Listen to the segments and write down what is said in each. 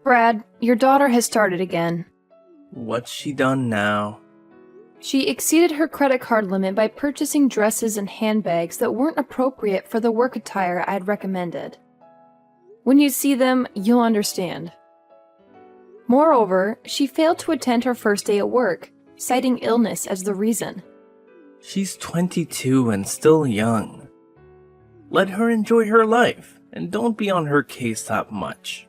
Brad, your daughter has started again. What's she done now? She exceeded her credit card limit by purchasing dresses and handbags that weren't appropriate for the work attire I'd recommended. When you see them, you'll understand. Moreover, she failed to attend her first day at work, citing illness as the reason. She's 22 and still young. Let her enjoy her life, and don't be on her case that much.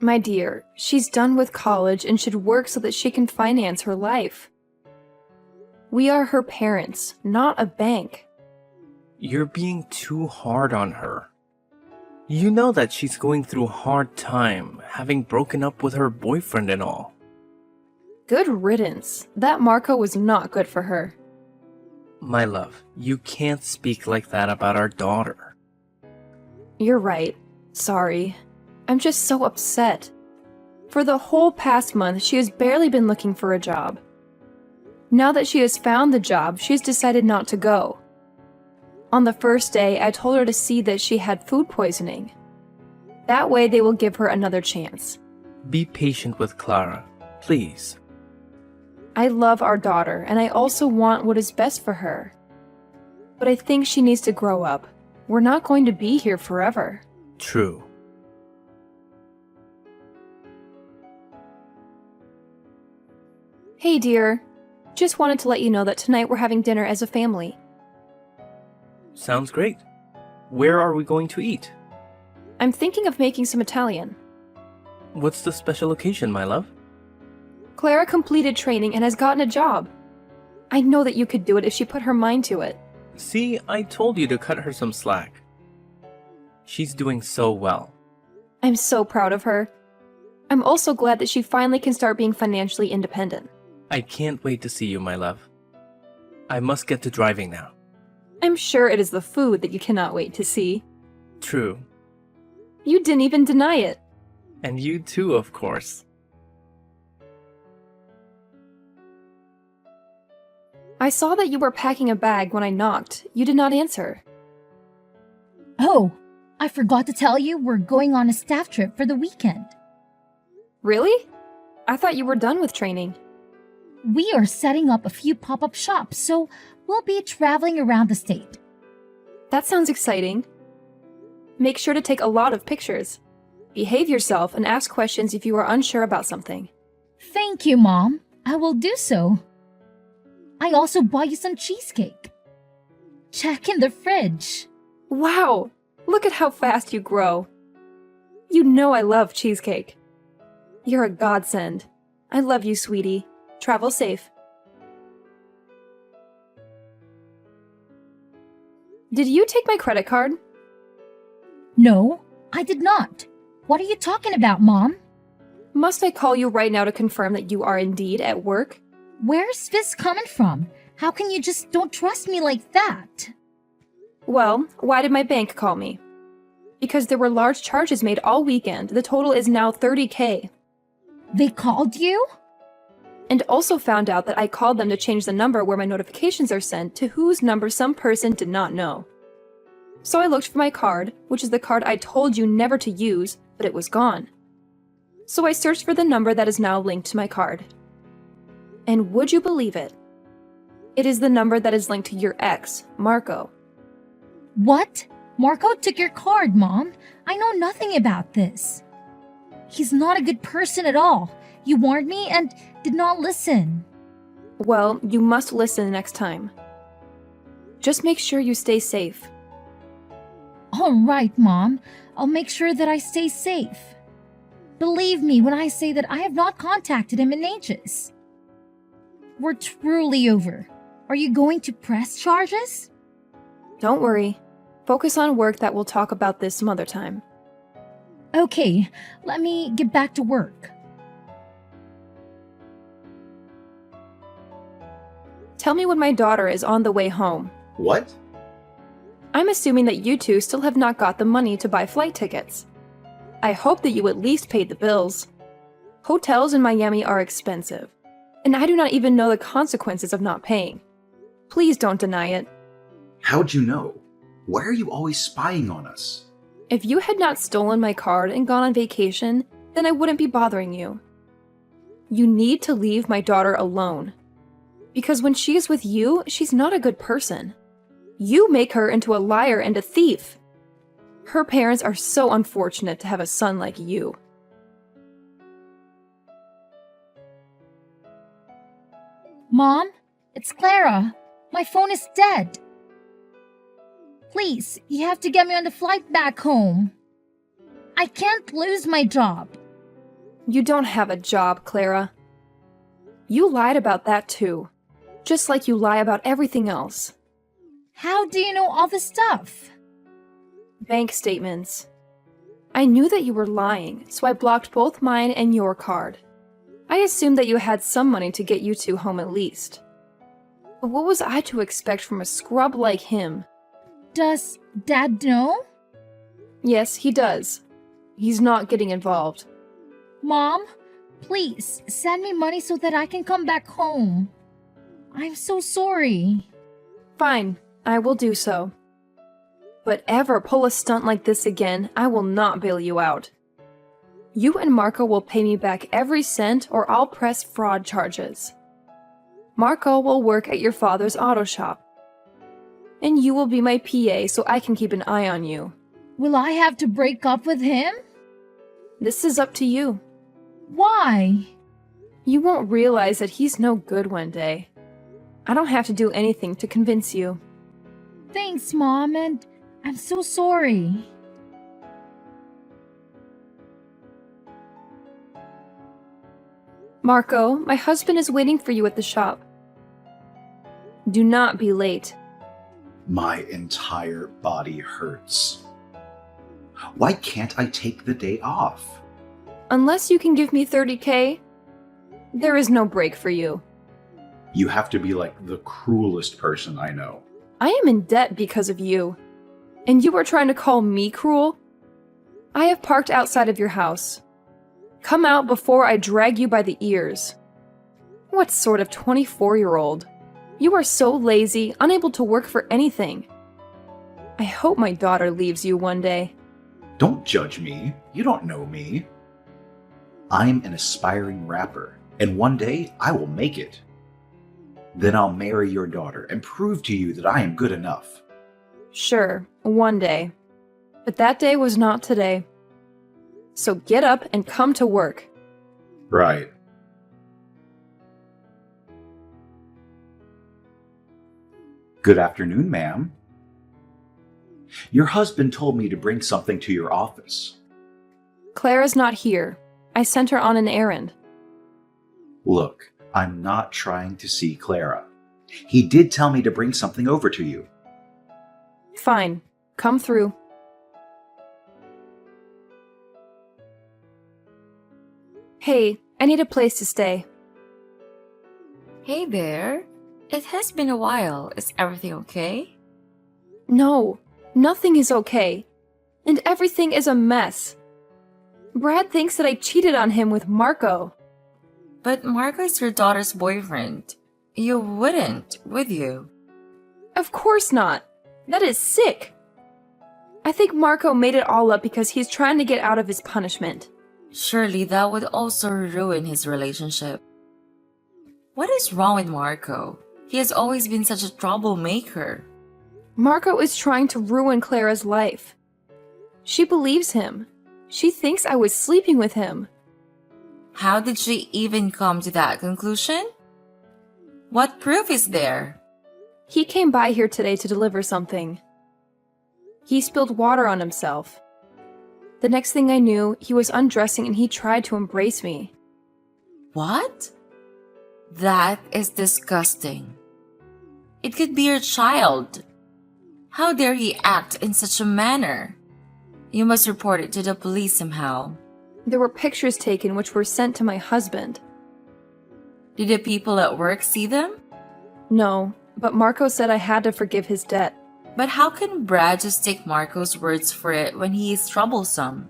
My dear, she's done with college and should work so that she can finance her life. We are her parents, not a bank. You're being too hard on her. You know that she's going through a hard time, having broken up with her boyfriend and all. Good riddance. That Marco was not good for her. My love, you can't speak like that about our daughter. You're right. Sorry. I'm just so upset. For the whole past month, she has barely been looking for a job. Now that she has found the job, she's decided not to go. On the first day, I told her to see that she had food poisoning. That way they will give her another chance. Be patient with Clara, please. I love our daughter, and I also want what is best for her. But I think she needs to grow up. We're not going to be here forever. True. Hey dear, just wanted to let you know that tonight we're having dinner as a family. Sounds great. Where are we going to eat? I'm thinking of making some Italian. What's the special occasion, my love? Clara completed training and has gotten a job. I know that you could do it if she put her mind to it. See, I told you to cut her some slack. She's doing so well. I'm so proud of her. I'm also glad that she finally can start being financially independent. I can't wait to see you, my love. I must get to driving now. I'm sure it is the food that you cannot wait to see. True. You didn't even deny it. And you too, of course. I saw that you were packing a bag when I knocked. You did not answer. Oh, I forgot to tell you we're going on a staff trip for the weekend. Really? I thought you were done with training. We are setting up a few pop-up shops, so we'll be traveling around the state. That sounds exciting. Make sure to take a lot of pictures. Behave yourself and ask questions if you are unsure about something. Thank you, Mom. I will do so. I also bought you some cheesecake. Check in the fridge. Wow! Look at how fast you grow. You know I love cheesecake. You're a godsend. I love you, sweetie. Travel safe. Did you take my credit card? No, I did not. What are you talking about, Mom? Must I call you right now to confirm that you are indeed at work? Where's this coming from? How can you just don't trust me like that? Well, why did my bank call me? Because there were large charges made all weekend. The total is now $30,000. They called you? And also found out that I called them to change the number where my notifications are sent to whose number some person did not know. So I looked for my card, which is the card I told you never to use, but it was gone. So I searched for the number that is now linked to my card. And would you believe it? It is the number that is linked to your ex, Marco. What? Marco took your card, Mom. I know nothing about this. He's not a good person at all. You warned me and did not listen. Well, you must listen next time. Just make sure you stay safe. All right, Mom. I'll make sure that I stay safe. Believe me when I say that I have not contacted him in ages. We're truly over. Are you going to press charges? Don't worry. Focus on work that we'll talk about this some other time. Okay, let me get back to work. Tell me when my daughter is on the way home. What? I'm assuming that you two still have not got the money to buy flight tickets. I hope that you at least paid the bills. Hotels in Miami are expensive, and I do not even know the consequences of not paying. Please don't deny it. How'd you know? Why are you always spying on us? If you had not stolen my card and gone on vacation, then I wouldn't be bothering you. You need to leave my daughter alone. Because when she is with you, she's not a good person. You make her into a liar and a thief. Her parents are so unfortunate to have a son like you. Mom, it's Clara. My phone is dead. Please, you have to get me on the flight back home. I can't lose my job. You don't have a job, Clara. You lied about that too. Just like you lie about everything else. How do you know all this stuff? Bank statements. I knew that you were lying, so I blocked both mine and your card. I assumed that you had some money to get you two home at least. But what was I to expect from a scrub like him? Does Dad know? Yes, he does. He's not getting involved. Mom, please send me money so that I can come back home. I'm so sorry. Fine, I will do so. But ever pull a stunt like this again, I will not bail you out. You and Marco will pay me back every cent or I'll press fraud charges. Marco will work at your father's auto shop. And you will be my PA so I can keep an eye on you. Will I have to break up with him? This is up to you. Why? You won't realize that he's no good one day. I don't have to do anything to convince you. Thanks, Mom, and I'm so sorry. Marco, my husband is waiting for you at the shop. Do not be late. My entire body hurts. Why can't I take the day off? Unless you can give me 30K, there is no break for you. You have to be like the cruelest person I know. I am in debt because of you. And you are trying to call me cruel? I have parked outside of your house. Come out before I drag you by the ears. What sort of 24-year-old? You are so lazy, unable to work for anything. I hope my daughter leaves you one day. Don't judge me. You don't know me. I'm an aspiring rapper, and one day I will make it. Then I'll marry your daughter and prove to you that I am good enough. Sure, one day. But that day was not today. So get up and come to work. Right. Good afternoon, ma'am. Your husband told me to bring something to your office. Clara's not here. I sent her on an errand. Look, I'm not trying to see Clara. He did tell me to bring something over to you. Fine, come through. Hey, I need a place to stay. Hey there. It has been a while. Is everything okay? No, nothing is okay. And everything is a mess. Brad thinks that I cheated on him with Marco. But Marco is your daughter's boyfriend. You wouldn't, would you? Of course not. That is sick. I think Marco made it all up because he's trying to get out of his punishment. Surely that would also ruin his relationship. What is wrong with Marco? He has always been such a troublemaker. Marco is trying to ruin Clara's life. She believes him. She thinks I was sleeping with him. How did she even come to that conclusion? What proof is there? He came by here today to deliver something. He spilled water on himself. The next thing I knew, he was undressing and he tried to embrace me. What? That is disgusting. It could be your child. How dare he act in such a manner? You must report it to the police somehow. There were pictures taken which were sent to my husband. Did the people at work see them? No, but Marco said I had to forgive his debt. But how can Brad just take Marco's words for it when he is troublesome?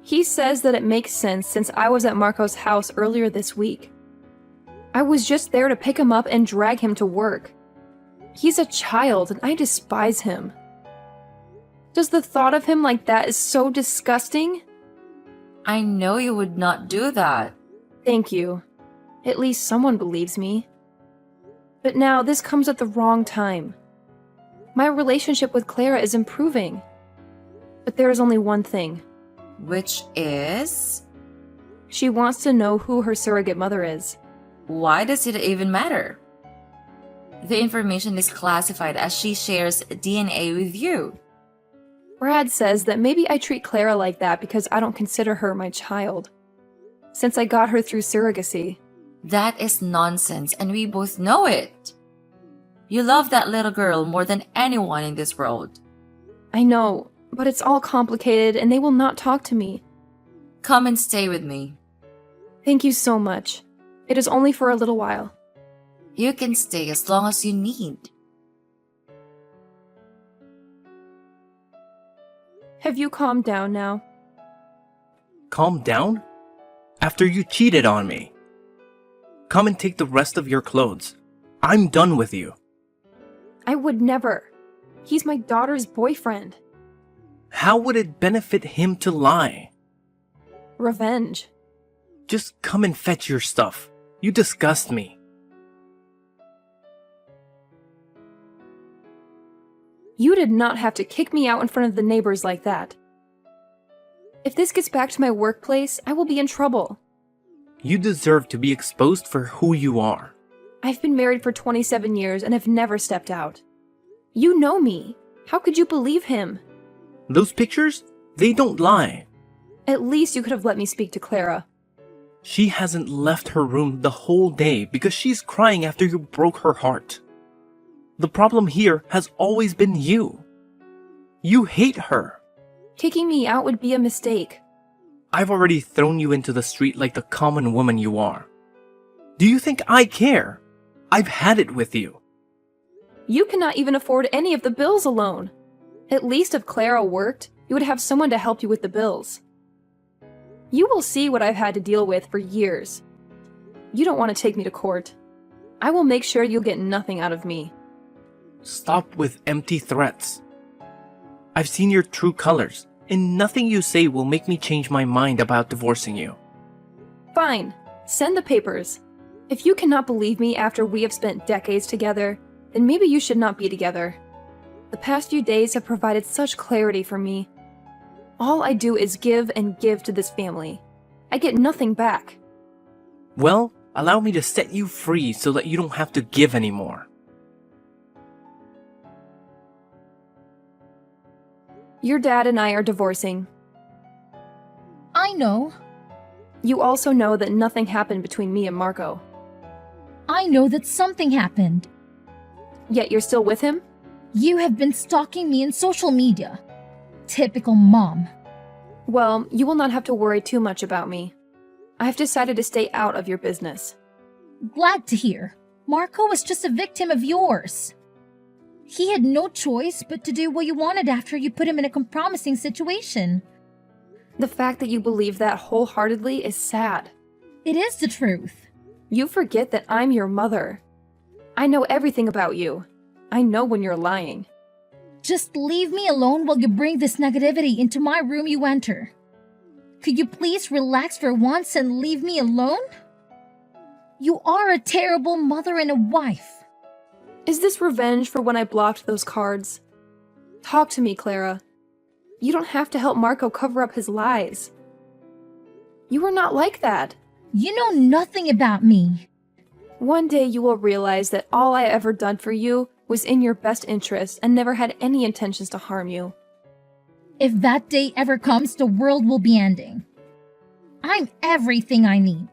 He says that it makes sense since I was at Marco's house earlier this week. I was just there to pick him up and drag him to work. He's a child and I despise him. Does the thought of him like that is so disgusting? I know you would not do that. Thank you. At least someone believes me. But now this comes at the wrong time. My relationship with Clara is improving. But there is only one thing. Which is? She wants to know who her surrogate mother is. Why does it even matter? The information is classified as she shares DNA with you. Brad says that maybe I treat Clara like that because I don't consider her my child. Since I got her through surrogacy. That is nonsense, and we both know it. You love that little girl more than anyone in this world. I know, but it's all complicated and they will not talk to me. Come and stay with me. Thank you so much. It is only for a little while. You can stay as long as you need. Have you calmed down now? Calm down? After you cheated on me. Come and take the rest of your clothes. I'm done with you. I would never. He's my daughter's boyfriend. How would it benefit him to lie? Revenge. Just come and fetch your stuff. You disgust me. You did not have to kick me out in front of the neighbors like that. If this gets back to my workplace, I will be in trouble. You deserve to be exposed for who you are. I've been married for 27 years and have never stepped out. You know me. How could you believe him? Those pictures? They don't lie. At least you could have let me speak to Clara. She hasn't left her room the whole day because she's crying after you broke her heart. The problem here has always been you. You hate her. Kicking me out would be a mistake. I've already thrown you into the street like the common woman you are. Do you think I care? I've had it with you. You cannot even afford any of the bills alone. At least if Clara worked, you would have someone to help you with the bills. You will see what I've had to deal with for years. You don't want to take me to court. I will make sure you'll get nothing out of me. Stop with empty threats. I've seen your true colors, and nothing you say will make me change my mind about divorcing you. Fine. Send the papers. If you cannot believe me after we have spent decades together, then maybe you should not be together. The past few days have provided such clarity for me. All I do is give and give to this family. I get nothing back. Well, allow me to set you free so that you don't have to give anymore. Your dad and I are divorcing. I know. You also know that nothing happened between me and Marco. I know that something happened. Yet you're still with him? You have been stalking me in social media. Typical mom. Well, you will not have to worry too much about me. I've decided to stay out of your business. Glad to hear. Marco was just a victim of yours. He had no choice but to do what you wanted after you put him in a compromising situation. The fact that you believe that wholeheartedly is sad. It is the truth. You forget that I'm your mother. I know everything about you. I know when you're lying. Just leave me alone while you bring this negativity into my room you enter. Could you please relax for once and leave me alone? You are a terrible mother and a wife. Is this revenge for when I blocked those cards? Talk to me, Clara. You don't have to help Marco cover up his lies. You are not like that. You know nothing about me. One day you will realize that all I ever done for you was in your best interest and never had any intentions to harm you. If that day ever comes, the world will be ending. I'm everything I need.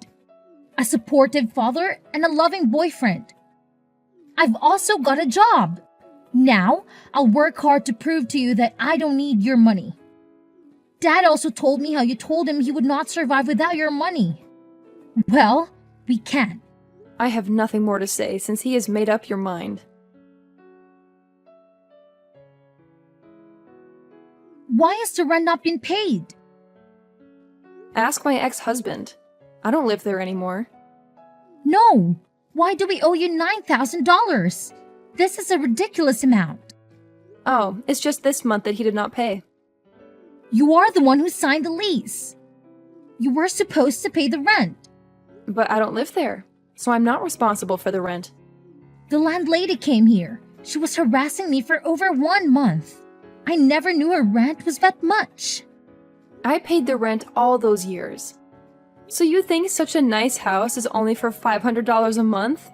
A supportive father and a loving boyfriend. I've also got a job. Now, I'll work hard to prove to you that I don't need your money. Dad also told me how you told him he would not survive without your money. Well, we can. I have nothing more to say since he has made up your mind. Why has the rent not been paid? Ask my ex-husband. I don't live there anymore. No. Why do we owe you $9,000? This is a ridiculous amount. Oh, it's just this month that he did not pay. You are the one who signed the lease. You were supposed to pay the rent. But I don't live there, so I'm not responsible for the rent. The landlady came here. She was harassing me for over 1 month. I never knew her rent was that much. I paid the rent all those years. So you think such a nice house is only for $500 a month?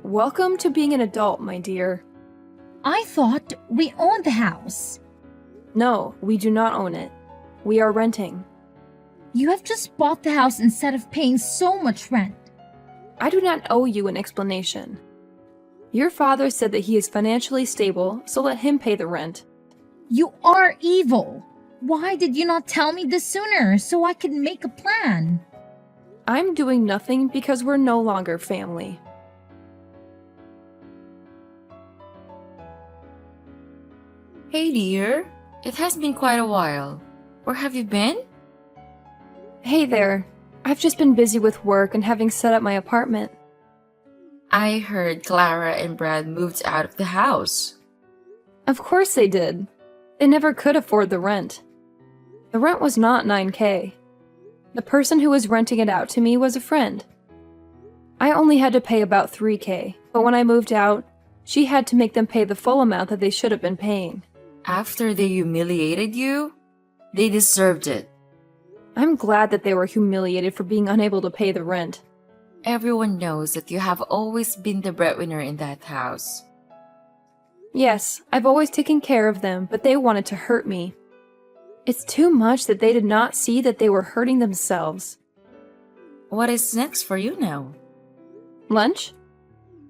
Welcome to being an adult, my dear. I thought we owned the house. No, we do not own it. We are renting. You have just bought the house instead of paying so much rent. I do not owe you an explanation. Your father said that he is financially stable, so let him pay the rent. You are evil. Why did you not tell me this sooner so I could make a plan? I'm doing nothing because we're no longer family. Hey dear, it has been quite a while. Where have you been? Hey there. I've just been busy with work and having set up my apartment. I heard Clara and Brad moved out of the house. Of course they did. They never could afford the rent. The rent was not $9K. The person who was renting it out to me was a friend. I only had to pay about $3K, but when I moved out, she had to make them pay the full amount that they should have been paying. After they humiliated you, they deserved it. I'm glad that they were humiliated for being unable to pay the rent. Everyone knows that you have always been the breadwinner in that house. Yes, I've always taken care of them, but they wanted to hurt me. It's too much that they did not see that they were hurting themselves. What is next for you now? Lunch?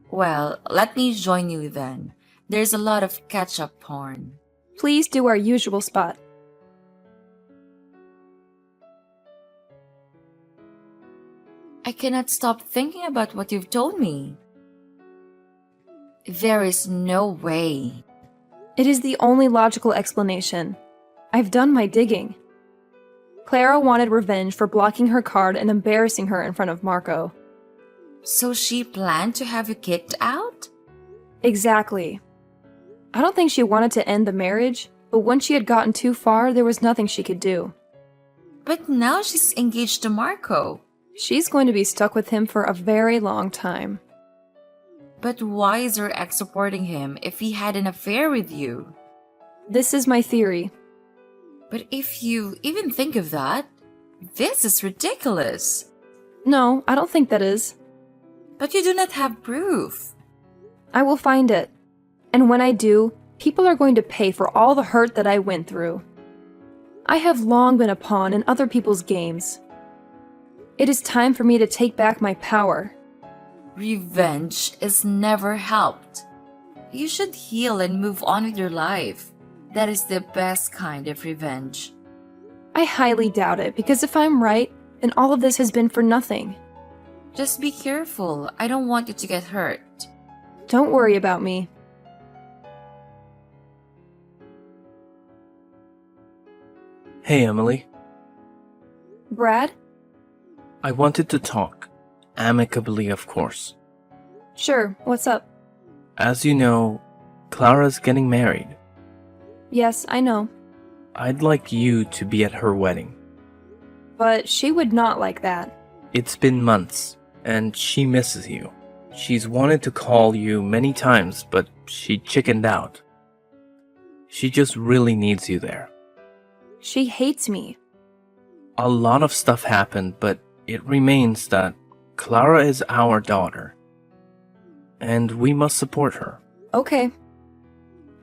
Well, let me join you then. There's a lot of ketchup porn. Please do our usual spot. I cannot stop thinking about what you've told me. There is no way. It is the only logical explanation. I've done my digging. Clara wanted revenge for blocking her card and embarrassing her in front of Marco. So she planned to have you kicked out? Exactly. I don't think she wanted to end the marriage, but once she had gotten too far, there was nothing she could do. But now she's engaged to Marco. She's going to be stuck with him for a very long time. But why is her ex supporting him if he had an affair with you? This is my theory. But if you even think of that, this is ridiculous. No, I don't think that is. But you do not have proof. I will find it. And when I do, people are going to pay for all the hurt that I went through. I have long been a pawn in other people's games. It is time for me to take back my power. Revenge is never helped. You should heal and move on with your life. That is the best kind of revenge. I highly doubt it, because if I'm right, then all of this has been for nothing. Just be careful. I don't want you to get hurt. Don't worry about me. Hey, Emily. Brad? I wanted to talk. Amicably, of course. Sure, what's up? As you know, Clara's getting married. Yes, I know. I'd like you to be at her wedding. But she would not like that. It's been months, and she misses you. She's wanted to call you many times, but she chickened out. She just really needs you there. She hates me. A lot of stuff happened, but it remains that Clara is our daughter, and we must support her. Okay.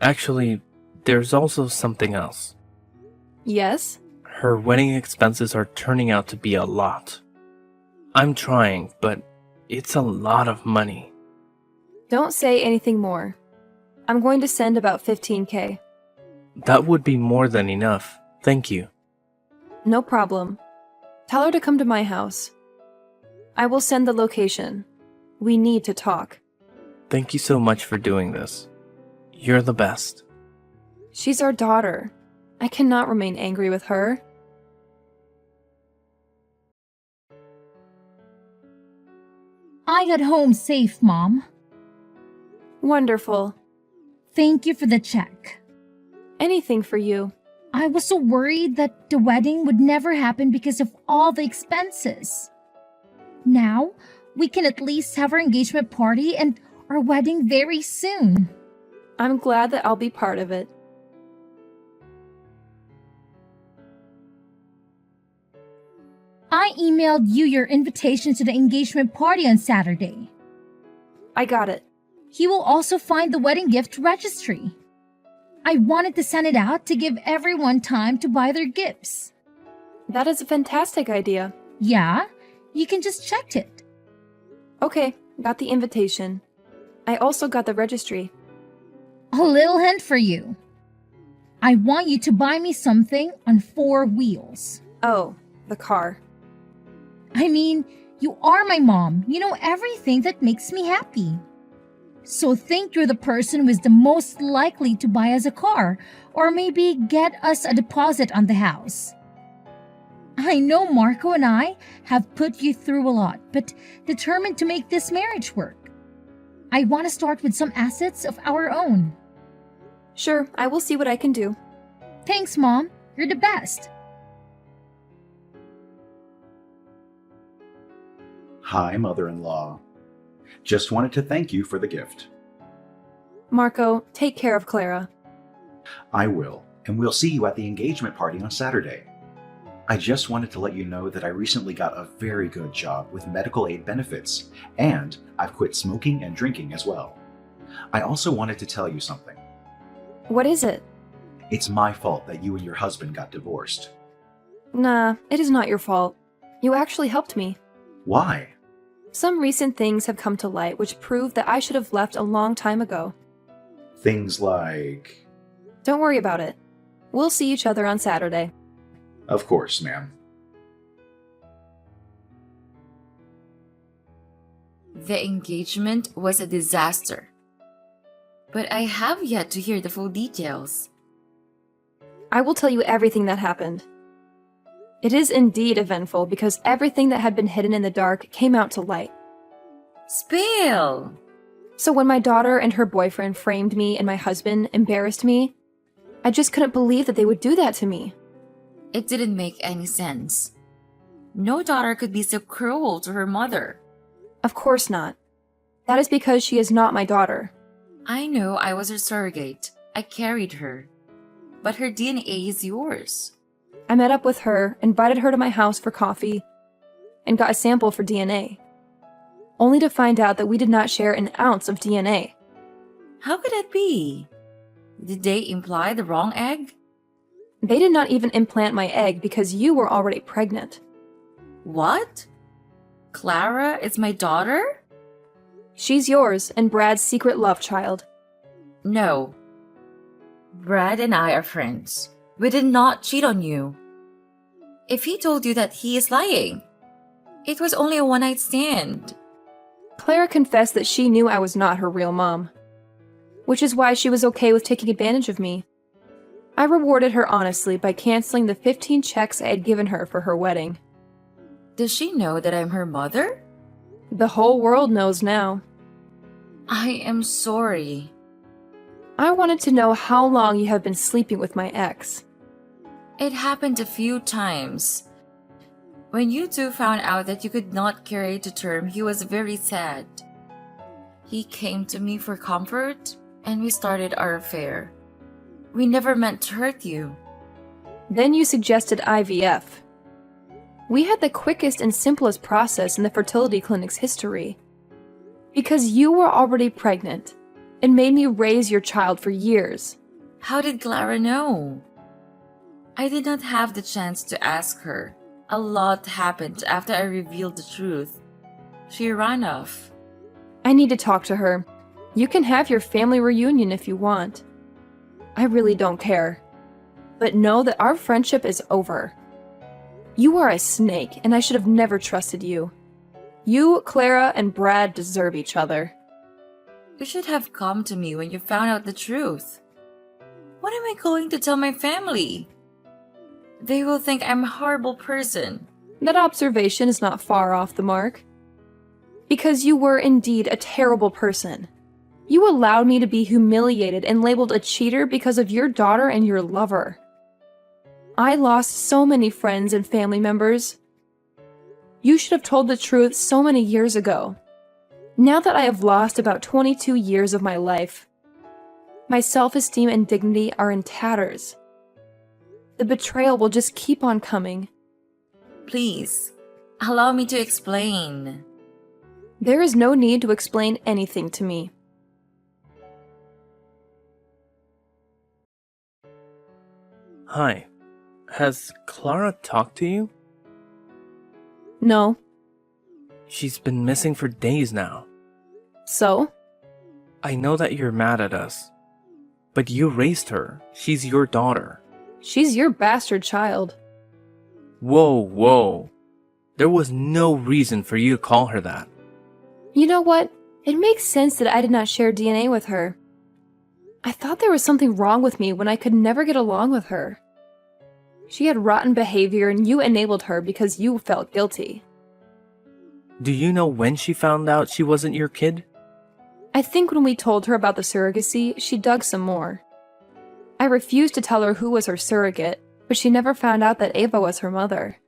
Actually, there's also something else. Yes? Her wedding expenses are turning out to be a lot. I'm trying, but it's a lot of money. Don't say anything more. I'm going to send about $15K. That would be more than enough. Thank you. No problem. Tell her to come to my house. I will send the location. We need to talk. Thank you so much for doing this. You're the best. She's our daughter. I cannot remain angry with her. I got home safe, Mom. Wonderful. Thank you for the check. Anything for you. I was so worried that the wedding would never happen because of all the expenses. Now, we can at least have our engagement party and our wedding very soon. I'm glad that I'll be part of it. I emailed you your invitation to the engagement party on Saturday. I got it. You will also find the wedding gift registry. I wanted to send it out to give everyone time to buy their gifts. That is a fantastic idea. Yeah, you can just check it. Okay, got the invitation. I also got the registry. A little hint for you. I want you to buy me something on 4 wheels. Oh, the car. I mean, you are my mom. You know everything that makes me happy. So think you're the person who is the most likely to buy us a car, or maybe get us a deposit on the house. I know Marco and I have put you through a lot, but determined to make this marriage work. I want to start with some assets of our own. Sure, I will see what I can do. Thanks, Mom. You're the best. Hi, mother-in-law. Just wanted to thank you for the gift. Marco, take care of Clara. I will, and we'll see you at the engagement party on Saturday. I just wanted to let you know that I recently got a very good job with medical aid benefits, and I've quit smoking and drinking as well. I also wanted to tell you something. What is it? It's my fault that you and your husband got divorced. Nah, it is not your fault. You actually helped me. Why? Some recent things have come to light which prove that I should have left a long time ago. Things like... Don't worry about it. We'll see each other on Saturday. Of course, ma'am. The engagement was a disaster. But I have yet to hear the full details. I will tell you everything that happened. It is indeed eventful because everything that had been hidden in the dark came out to light. Spill! So when my daughter and her boyfriend framed me and my husband embarrassed me, I just couldn't believe that they would do that to me. It didn't make any sense. No daughter could be so cruel to her mother. Of course not. That is because she is not my daughter. I know I was her surrogate. I carried her. But her DNA is yours. I met up with her, invited her to my house for coffee, and got a sample for DNA. Only to find out that we did not share an ounce of DNA. How could that be? Did they imply the wrong egg? They did not even implant my egg because you were already pregnant. What? Clara is my daughter? She's yours and Brad's secret love child. No. Brad and I are friends. We did not cheat on you. If he told you that, he is lying. It was only a one-night stand. Clara confessed that she knew I was not her real mom, which is why she was okay with taking advantage of me. I rewarded her honestly by canceling the 15 checks I had given her for her wedding. Does she know that I'm her mother? The whole world knows now. I am sorry. I wanted to know how long you have been sleeping with my ex. It happened a few times. When you two found out that you could not carry to term, he was very sad. He came to me for comfort, and we started our affair. We never meant to hurt you. Then you suggested IVF. We had the quickest and simplest process in the fertility clinic's history. Because you were already pregnant, it made me raise your child for years. How did Clara know? I did not have the chance to ask her. A lot happened after I revealed the truth. She ran off. I need to talk to her. You can have your family reunion if you want. I really don't care. But know that our friendship is over. You are a snake, and I should have never trusted you. You, Clara, and Brad deserve each other. You should have come to me when you found out the truth. What am I going to tell my family? They will think I'm a horrible person. That observation is not far off the mark. Because you were indeed a terrible person. You allowed me to be humiliated and labeled a cheater because of your daughter and your lover. I lost so many friends and family members. You should have told the truth so many years ago. Now that I have lost about 22 years of my life, my self-esteem and dignity are in tatters. The betrayal will just keep on coming. Please, allow me to explain. There is no need to explain anything to me. Hi. Has Clara talked to you? No. She's been missing for days now. So? I know that you're mad at us. But you raised her. She's your daughter. She's your bastard child. Whoa. There was no reason for you to call her that. You know what? It makes sense that I did not share DNA with her. I thought there was something wrong with me when I could never get along with her. She had rotten behavior and you enabled her because you felt guilty. Do you know when she found out she wasn't your kid? I think when we told her about the surrogacy, she dug some more. I refused to tell her who was her surrogate, but she never found out that Ava was her mother.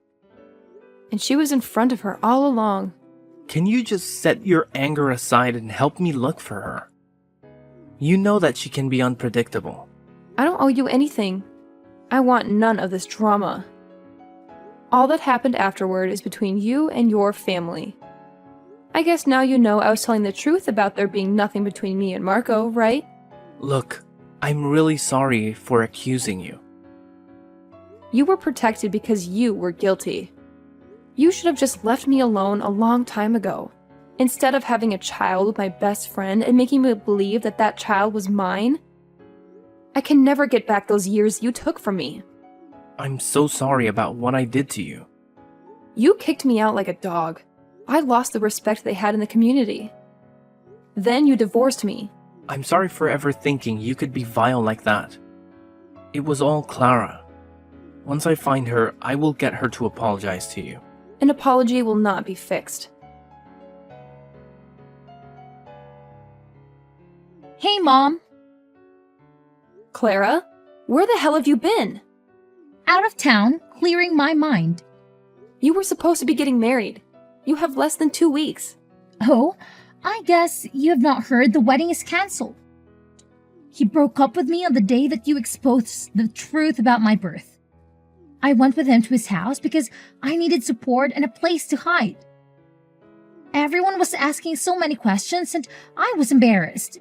And she was in front of her all along. Can you just set your anger aside and help me look for her? You know that she can be unpredictable. I don't owe you anything. I want none of this drama. All that happened afterward is between you and your family. I guess now you know I was telling the truth about there being nothing between me and Marco, right? Look, I'm really sorry for accusing you. You were protected because you were guilty. You should have just left me alone a long time ago, instead of having a child with my best friend and making me believe that that child was mine. I can never get back those years you took from me. I'm so sorry about what I did to you. You kicked me out like a dog. I lost the respect they had in the community. Then you divorced me. I'm sorry for ever thinking you could be vile like that. It was all Clara. Once I find her, I will get her to apologize to you. An apology will not be fixed. Hey, Mom. Clara, where the hell have you been? Out of town, clearing my mind. You were supposed to be getting married. You have less than 2 weeks. Oh, I guess you have not heard the wedding is cancelled. He broke up with me on the day that you exposed the truth about my birth. I went with him to his house because I needed support and a place to hide. Everyone was asking so many questions and I was embarrassed.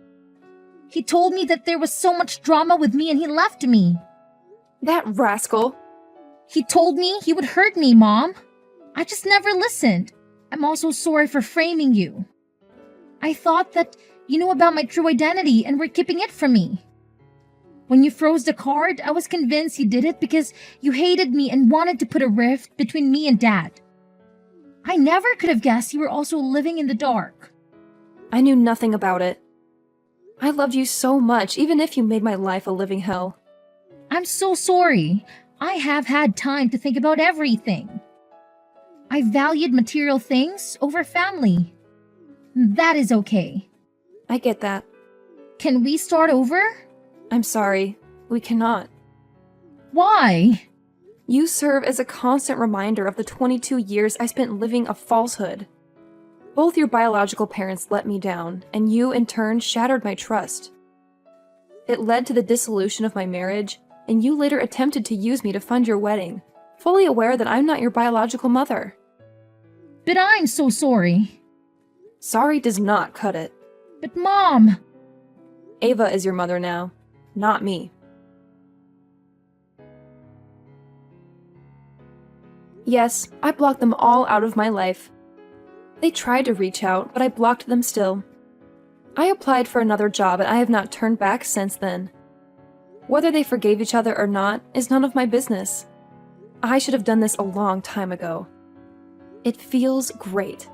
He told me that there was so much drama with me and he left me. That rascal. He told me he would hurt me, Mom. I just never listened. I'm also sorry for framing you. I thought that you knew about my true identity and were keeping it from me. When you froze the card, I was convinced you did it because you hated me and wanted to put a rift between me and Dad. I never could have guessed you were also living in the dark. I knew nothing about it. I loved you so much, even if you made my life a living hell. I'm so sorry. I have had time to think about everything. I valued material things over family. That is okay. I get that. Can we start over? I'm sorry. We cannot. Why? You serve as a constant reminder of the 22 years I spent living a falsehood. Both your biological parents let me down, and you, in turn, shattered my trust. It led to the dissolution of my marriage, and you later attempted to use me to fund your wedding, fully aware that I'm not your biological mother. But I'm so sorry. Sorry does not cut it. But Mom! Ava is your mother now, not me. Yes, I blocked them all out of my life. They tried to reach out, but I blocked them still. I applied for another job and I have not turned back since then. Whether they forgave each other or not is none of my business. I should have done this a long time ago. It feels great.